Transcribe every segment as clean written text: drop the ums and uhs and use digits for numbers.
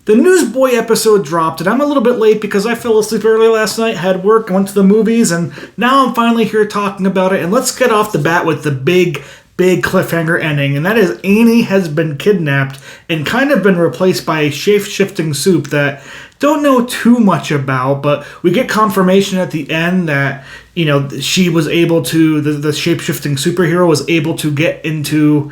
The Newsboy episode dropped, and I'm a little bit late because I fell asleep early last night, had work, went to the movies, and now I'm finally here talking about it. And let's get off the bat with the big cliffhanger ending, and that is Annie has been kidnapped and kind of been replaced by a shape-shifting soup that don't know too much about, but we get confirmation at the end that, she was able to, the shape-shifting superhero was able to get into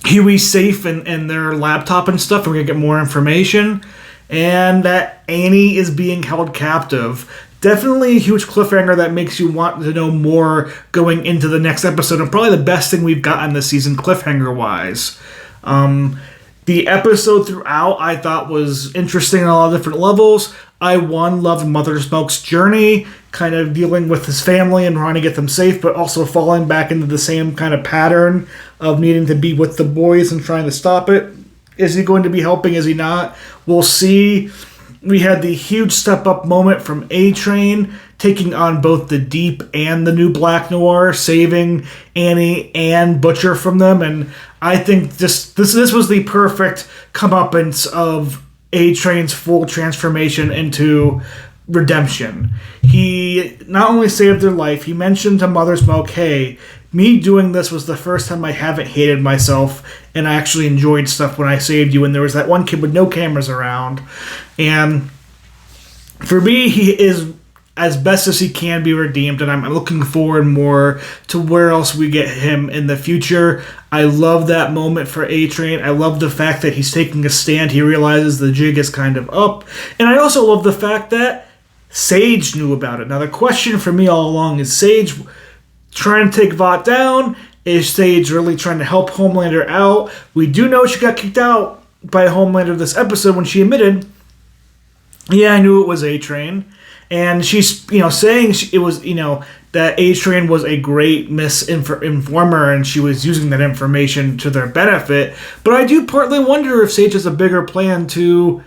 Huey's safe and their laptop and stuff, and we're going to get more information, and that Annie is being held captive. Definitely a huge cliffhanger that makes you want to know more going into the next episode, and probably the best thing we've gotten this season cliffhanger-wise. The episode throughout I thought was interesting on a lot of different levels. I, loved Mother Smoke's journey, kind of dealing with his family and trying to get them safe, but also falling back into the same kind of pattern of needing to be with the boys and trying to stop it. Is he going to be helping? Is he not? We'll see. We had the huge step-up moment from A-Train, taking on both the Deep and the new Black Noir, saving Annie and Butcher from them, and I think this was the perfect comeuppance of A-Train's full transformation into redemption. He not only saved their life, he mentioned to Mother Smoke, hey, me doing this was the first time I haven't hated myself, and I actually enjoyed stuff when I saved you, and there was that one kid with no cameras around. And for me, he is as best as he can be redeemed, and I'm looking forward more to where else we get him in the future. I love that moment for A-Train. I love the fact that he's taking a stand. He realizes the jig is kind of up. And I also love the fact that Sage knew about it. Now, the question for me all along is Sage trying to take Vought down? Is Sage really trying to help Homelander out? We do know she got kicked out by Homelander this episode when she admitted, yeah, I knew it was A-Train. And she's, saying it was, that A-Train was a great misinformer and she was using that information to their benefit. But I do partly wonder if Sage has a bigger plan to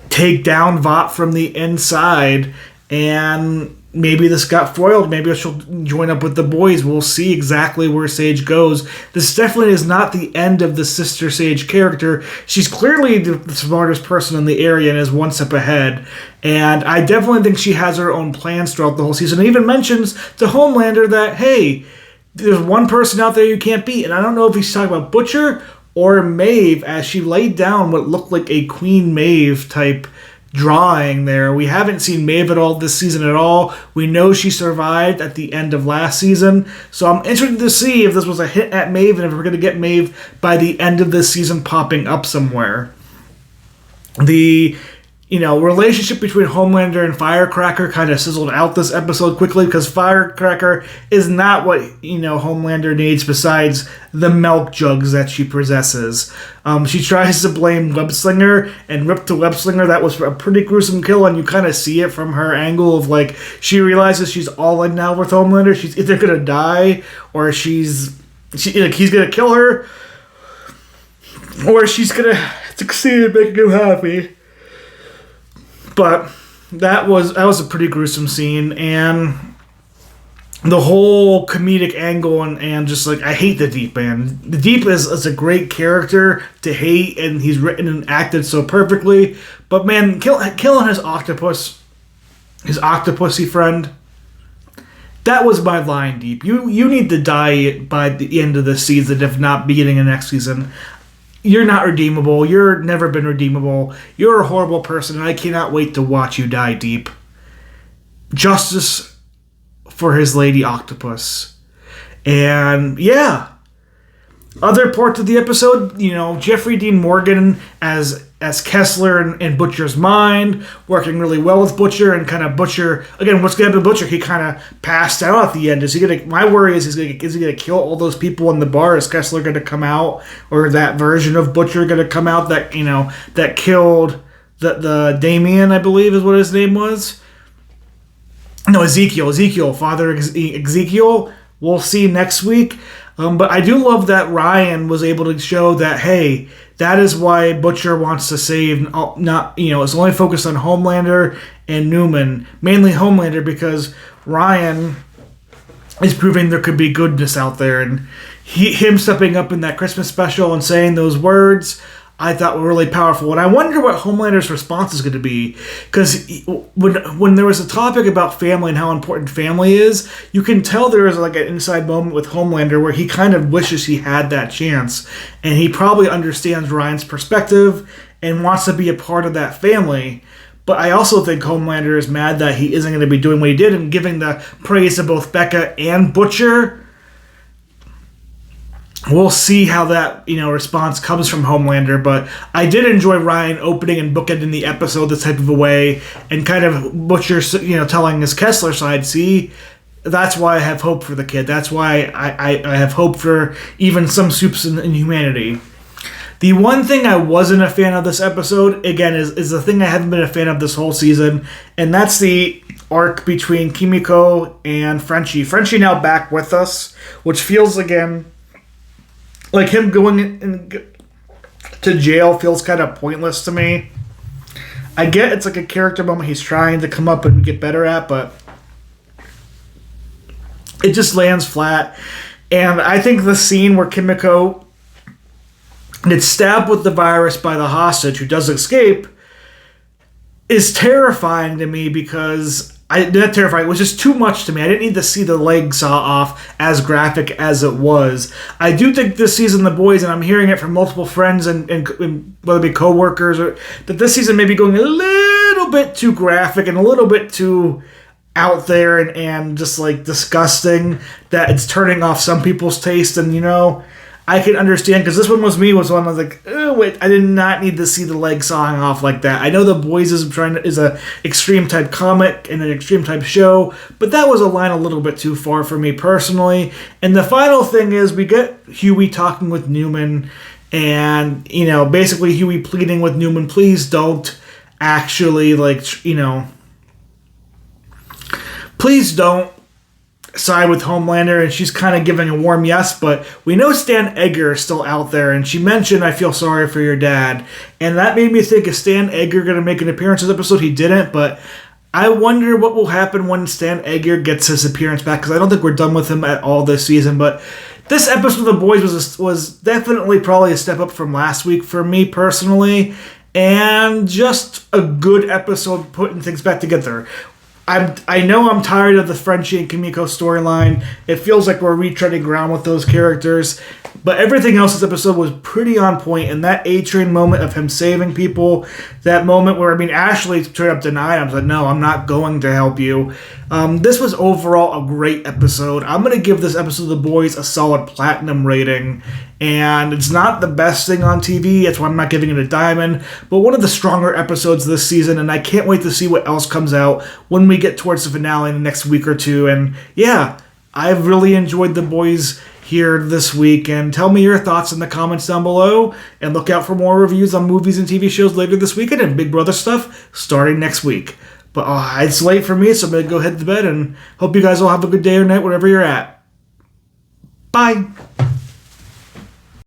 take down Vought from the inside, and maybe this got foiled. Maybe she'll join up with the boys. We'll see exactly where Sage goes. This definitely is not the end of the Sister Sage character. She's clearly the smartest person in the area and is one step ahead. And I definitely think she has her own plans throughout the whole season. It even mentions to Homelander that, hey, there's one person out there you can't beat. And I don't know if he's talking about Butcher or Maeve, as she laid down what looked like a Queen Maeve type drawing there. We haven't seen Maeve at all this season at all. We know she survived at the end of last season. So I'm interested to see if this was a hit at Maeve and if we're going to get Maeve by the end of this season popping up somewhere. The relationship between Homelander and Firecracker kind of sizzled out this episode quickly because Firecracker is not what, Homelander needs besides the milk jugs that she possesses. She tries to blame Webslinger and rip to Webslinger. That was a pretty gruesome kill, and you kind of see it from her angle of, she realizes she's all in now with Homelander. She's either going to die or he's going to kill her, or she's going to succeed in making him happy. But that was a pretty gruesome scene, and the whole comedic angle and just I hate the Deep, man. The Deep is a great character to hate, and he's written and acted so perfectly. But man, killing his octopusy friend, that was my line, Deep. You need to die by the end of this season, if not beginning of next season. You're not redeemable. You're never been redeemable. You're a horrible person, and I cannot wait to watch you die, Deep. Justice for his lady octopus. And, yeah. Other parts of the episode, Jeffrey Dean Morgan as Kessler in Butcher's mind, working really well with Butcher, and kind of Butcher, again, what's going to happen to Butcher? He kind of passed out at the end. My worry is he going to kill all those people in the bar? Is Kessler going to come out? Or that version of Butcher going to come out that, that killed the Damien, I believe is what his name was? No, Ezekiel, Father Ezekiel. We'll see next week. But I do love that Ryan was able to show that, hey, that is why Butcher wants to save, it's only focused on Homelander and Newman, mainly Homelander, because Ryan is proving there could be goodness out there, and him stepping up in that Christmas special and saying those words, I thought were really powerful. And I wonder what Homelander's response is going to be. Because when there was a topic about family and how important family is, you can tell there is like an inside moment with Homelander where he kind of wishes he had that chance. And he probably understands Ryan's perspective and wants to be a part of that family. But I also think Homelander is mad that he isn't going to be doing what he did and giving the praise to both Becca and Butcher. We'll see how that response comes from Homelander, but I did enjoy Ryan opening and bookending the episode this type of a way, and kind of Butcher telling his Kessler side, see, that's why I have hope for the kid. That's why I have hope for even some soups in humanity. The one thing I wasn't a fan of this episode, again, is the thing I haven't been a fan of this whole season, and that's the arc between Kimiko and Frenchie. Frenchie now back with us, which feels, again, like him going to jail feels kind of pointless to me. I get it's like a character moment he's trying to come up and get better at, but it just lands flat. And I think the scene where Kimiko gets stabbed with the virus by the hostage who does escape is terrifying to me because not terrifying. It was just too much to me. I didn't need to see the leg saw off as graphic as it was. I do think this season, The Boys, and I'm hearing it from multiple friends and whether it be coworkers, or that this season may be going a little bit too graphic and a little bit too out there and just like disgusting, that it's turning off some people's taste. And I can understand, because this one was one I was like, oh wait, I did not need to see the leg sawing off like that. I know The Boys is a extreme type comic and an extreme type show, but that was a line a little bit too far for me personally. And the final thing is we get Huey talking with Newman, and basically Huey pleading with Newman, please don't actually please don't side with Homelander, and she's kind of giving a warm yes, but we know Stan Edgar is still out there, and she mentioned, I feel sorry for your dad, and that made me think, is Stan Edgar going to make an appearance this episode? He didn't, but I wonder what will happen when Stan Edgar gets his appearance back, because I don't think we're done with him at all this season. But this episode of The Boys was definitely probably a step up from last week for me personally, and just a good episode putting things back together. I know I'm tired of the Frenchie and Kimiko storyline. It feels like we're retreading ground with those characters. But everything else this episode was pretty on point. And that A-Train moment of him saving people, that moment where, Ashley straight up denied him. I was like, no, I'm not going to help you. This was overall a great episode. I'm going to give this episode of The Boys a solid platinum rating. And it's not the best thing on TV. That's why I'm not giving it a diamond. But one of the stronger episodes this season. And I can't wait to see what else comes out when we get towards the finale in the next week or two. And yeah, I've really enjoyed The Boys here this week. And tell me your thoughts in the comments down below. And look out for more reviews on movies and TV shows later this weekend and Big Brother stuff starting next week. But it's late for me, so I'm going to go head to bed and hope you guys all have a good day or night wherever you're at. Bye.